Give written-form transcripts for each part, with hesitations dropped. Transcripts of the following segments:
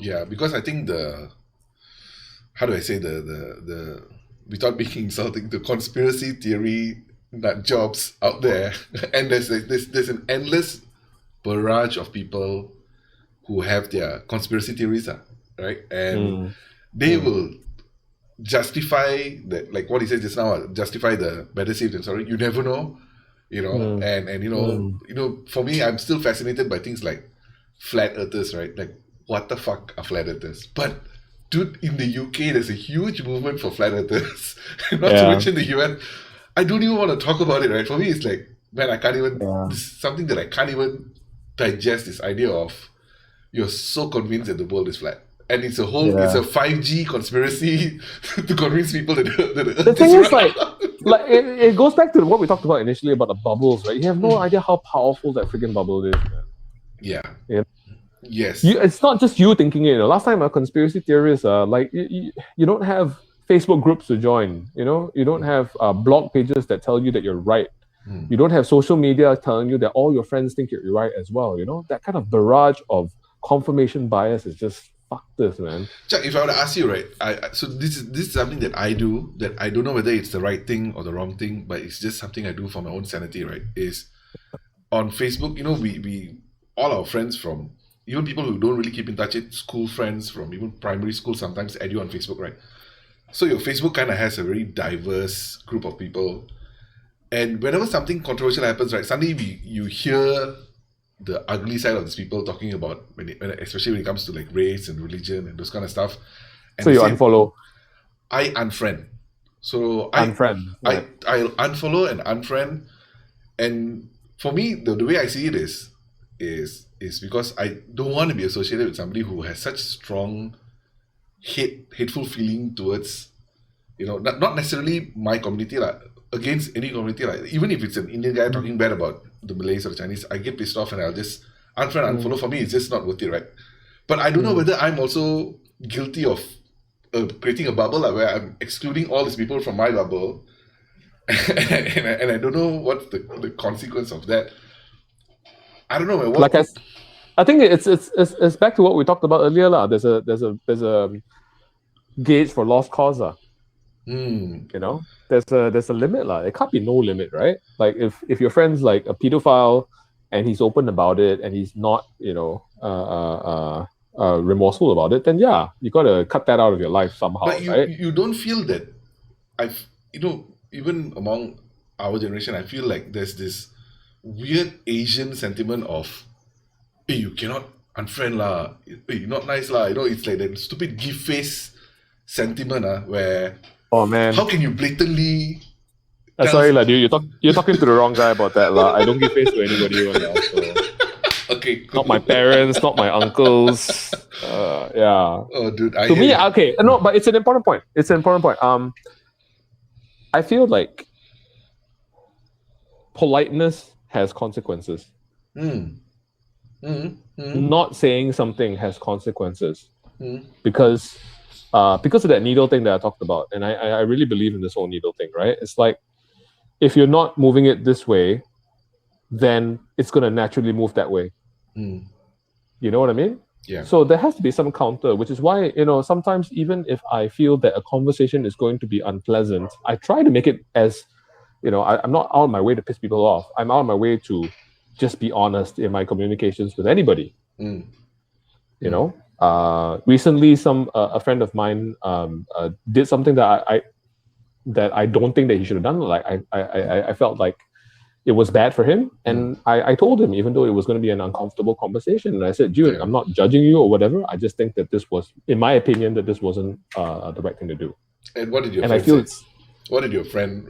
Yeah, because I think how do I say the without being insulting, the conspiracy theory nut jobs out there, and there's an endless barrage of people who have their conspiracy theories, right? And they will justify that, like what he said just now, justify the better safe than sorry. You never know, and for me, I'm still fascinated by things like flat earthers, right? Like, what the fuck are flat earthers? But dude, in the UK, there's a huge movement for flat earthers. Not to mention the US. I don't even want to talk about it, right? For me, it's like, man, I can't even. This is something that I can't even digest. This idea of you're so convinced that the world is flat, and it's a 5G conspiracy to convince people that the thing is like it goes back to what we talked about initially about the bubbles, right? You have no idea how powerful that freaking bubble is, man. Yeah. Yes. It's not just you thinking it. Last time, a conspiracy theorists like you don't have Facebook groups to join. You don't have blog pages that tell you that you're right. You don't have social media telling you that all your friends think you're right as well. That kind of barrage of confirmation bias is just fuck this, man. Chak, if I were to ask you, right, so this is something that I do that I don't know whether it's the right thing or the wrong thing, but it's just something I do for my own sanity, right? Is on Facebook, we all our friends from even people who don't really keep in touch, school friends from even primary school sometimes add you on Facebook, right? So your Facebook kind of has a very diverse group of people, and whenever something controversial happens, right, suddenly you hear the ugly side of these people talking about especially when it comes to like race and religion and those kind of stuff. And so you unfollow? I unfriend. So unfriend. I unfollow and unfriend, and for me the way I see it is because I don't want to be associated with somebody who has such strong hateful feeling towards not necessarily my community, against any community, even if it's an Indian guy talking bad about the Malays or the Chinese, I get pissed off and I'll just unfriend, unfollow. For me, it's just not worth it, right? But I don't know whether I'm also guilty of creating a bubble where I'm excluding all these people from my bubble, and I don't know what's the consequence of that. I don't know. I think it's back to what we talked about earlier, lah. There's a gauge for lost cause, lah. There's a limit, lah. It can't be no limit, right? Like if your friend's like a pedophile and he's open about it and he's not remorseful about it, then you gotta cut that out of your life somehow. But right? You don't feel that even among our generation, I feel like there's this weird Asian sentiment of, hey, you cannot unfriend lah, hey, you're not nice lah. It's like that stupid give face sentiment where, oh man, how can you blatantly sorry lah, dude, you're talking to the wrong guy about that lah. I don't give face to anybody else, so. Okay, not my parents, not my uncles. Oh dude, to me, okay, no, but it's an important point. I feel like politeness has consequences. Not saying something has consequences because of that needle thing that I talked about. And I really believe in this whole needle thing, right? It's like, if you're not moving it this way, then it's going to naturally move that way. You know what I mean? Yeah. So there has to be some counter, which is why, sometimes even if I feel that a conversation is going to be unpleasant, I try to make it as, I'm not out of my way to piss people off. I'm out of my way to just be honest in my communications with anybody. Recently, a friend of mine did something that I don't think that he should have done. Like I felt like it was bad for him, and I told him, even though it was going to be an uncomfortable conversation, and I said, "Dude, I'm not judging you or whatever. I just think that this was, in my opinion, that this wasn't the right thing to do." And what did your friend say? What did your friend?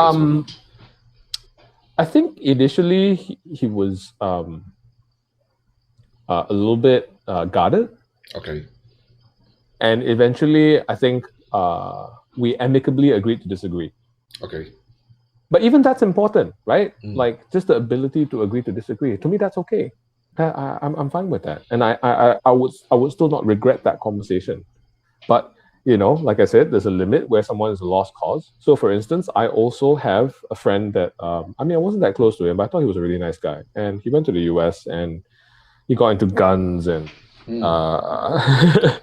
I think initially he was a little bit guarded. Okay. And eventually, I think we amicably agreed to disagree. Okay. But even that's important, right? Like just the ability to agree to disagree. To me, that's okay. I'm fine with that, and I would still not regret that conversation. But like I said, there's a limit where someone is a lost cause. So, for instance, I also have a friend that I wasn't that close to him, but I thought he was a really nice guy, and he went to the US and he got into guns and Wow.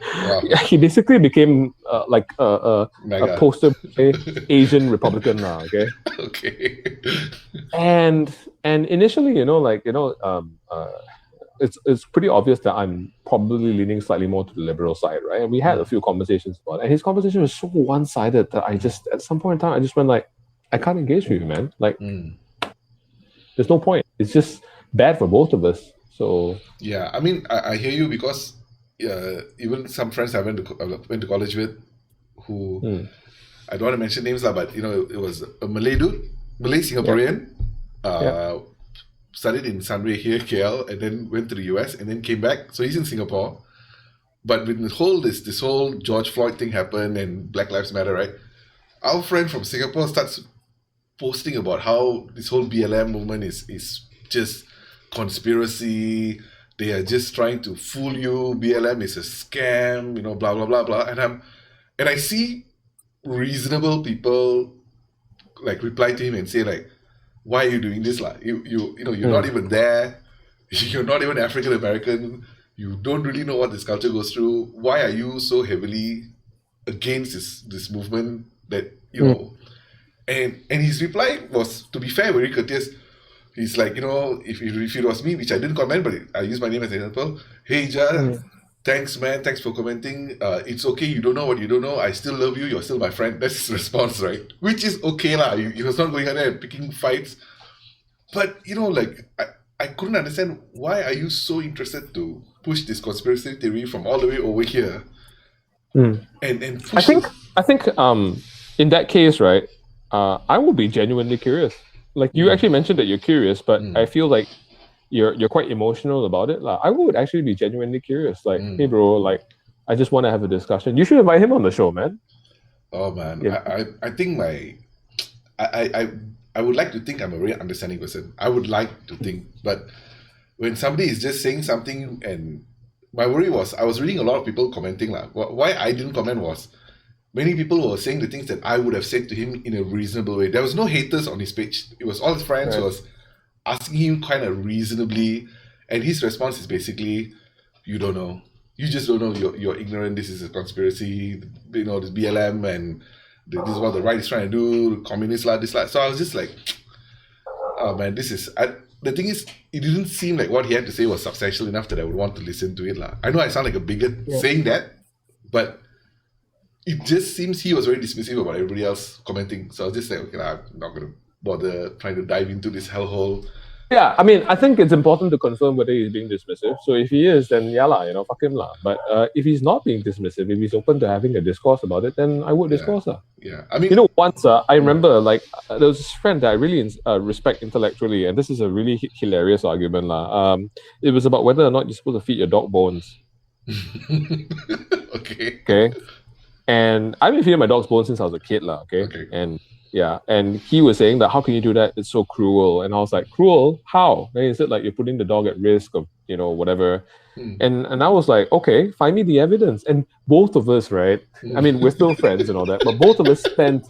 He basically became like a Mega. poster boy Asian Republican, okay? Okay. And initially, it's pretty obvious that I'm probably leaning slightly more to the liberal side, right? And we had a few conversations about it, and his conversation was so one-sided that I just, at some point in time, I just went like, I can't engage with you, man. Like, Mm. there's no point. It's just bad for both of us. So Yeah, I mean, I hear you because even some friends I went to college with who I don't want to mention names lah, but it was a Malay dude, Malay yeah, Singaporean, yeah, uh, studied in Sunway here, KL, and then went to the US and then came back. So he's in Singapore. But when this whole George Floyd thing happened and Black Lives Matter, right? Our friend from Singapore starts posting about how this whole BLM movement is just conspiracy. They are just trying to fool you. BLM is a scam, blah blah blah blah. And I see reasonable people like reply to him and say like, why are you doing this? Like you're not even there. You're not even African American. You don't really know what this culture goes through. Why are you so heavily against this movement that And his reply was, to be fair, very courteous. He's like, if it was me, which I didn't comment, but I use my name as an example. Hey, Ja, thanks, man. Thanks for commenting. It's okay. You don't know what you don't know. I still love you. You're still my friend. That's his response, right? Which is okay, lah. He was not going out there and picking fights. But, I couldn't understand, why are you so interested to push this conspiracy theory from all the way over here? And push I think in that case, right, I would be genuinely curious. Like you actually mentioned that you're curious, but I feel like you're quite emotional about it. Like, I would actually be genuinely curious. Like, hey, bro, like I just want to have a discussion. You should invite him on the show, man. Oh man, Yeah. I think I would like to think I'm a very understanding person. I would like to think, but when somebody is just saying something, and my worry was, I was reading a lot of people commenting like, why I didn't comment was, many people were saying the things that I would have said to him in a reasonable way. There was no haters on his page. It was all his friends who was asking him kind of reasonably, and his response is basically, you don't know. You just don't know. You're ignorant. This is a conspiracy. This BLM and this is what the right is trying to do. Communists like this. So I was just like, oh man, this is. The thing is, it didn't seem like what he had to say was substantial enough that I would want to listen to it. I know I sound like a bigot saying that, but it just seems he was very dismissive about everybody else commenting. So I was just like, okay, I'm not going to bother trying to dive into this hellhole. Yeah, I mean, I think it's important to confirm whether he's being dismissive. So if he is, then yeah lah, fuck him lah. But if he's not being dismissive, if he's open to having a discourse about it, then I would discourse lah. Yeah, I mean, once I remember, like, there was this friend that I really respect intellectually, and this is a really hilarious argument lah. It was about whether or not you're supposed to feed your dog bones. Okay. And I've been feeding my dog's bones since I was a kid lah. Okay. And he was saying that, how can you do that? It's so cruel. And I was like, cruel? How? And he said, like, you're putting the dog at risk of, whatever. And I was like, okay, find me the evidence. And both of us, right? I mean, we're still friends and all that, but both of us spent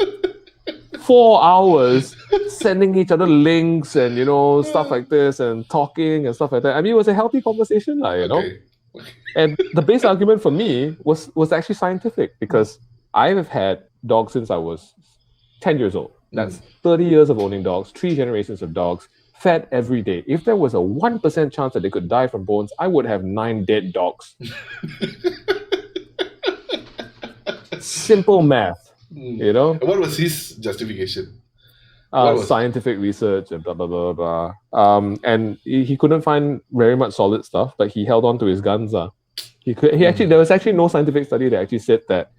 4 hours sending each other links and, stuff like this and talking and stuff like that. I mean, it was a healthy conversation, know? And the base argument for me was actually scientific, because I have had dogs since I was 10 years old. That's 30 years of owning dogs, 3 generations of dogs, fed every day. If there was a 1% chance that they could die from bones, I would have 9 dead dogs. Simple math, What was his justification? Scientific research and blah, blah, blah, blah. And he couldn't find very much solid stuff, but he held on to his guns. There was actually no scientific study that actually said that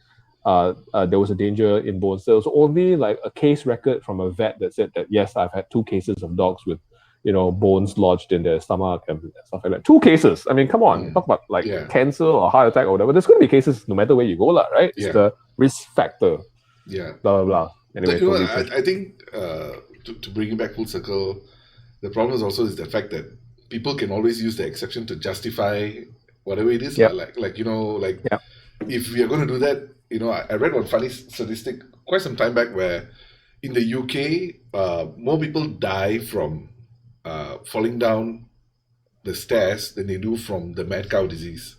there was a danger in bones. There was only like a case record from a vet that said that, yes, I've had 2 cases of dogs with, bones lodged in their stomach and stuff like that. 2 cases. I mean, come on, talk about like cancer or heart attack or whatever. There's going to be cases no matter where you go, right? It's the risk factor. Yeah. Blah, blah, blah. Anyway, I think to bring it back full circle, the problem is also the fact that people can always use the exception to justify whatever it is. If we are going to do that, I read one funny statistic quite some time back where in the UK, more people die from falling down the stairs than they do from the mad cow disease.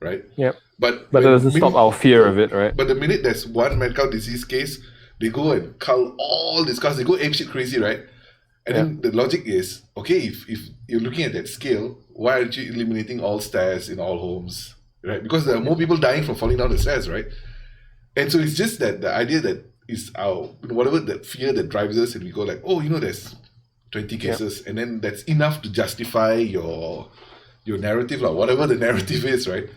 right? Yep. But But that when doesn't stop our fear of it, right? But the minute there's one mad cow disease case, they go and cull all these cows. They go apeshit crazy, right? And then the logic is, okay, if you're looking at that scale, why aren't you eliminating all stairs in all homes, right? Because there are more people dying from falling down the stairs, right? And so it's just that the idea that is our, whatever that fear that drives us, and we go like, oh, there's 20 cases, and then that's enough to justify your narrative, like whatever the narrative is, right?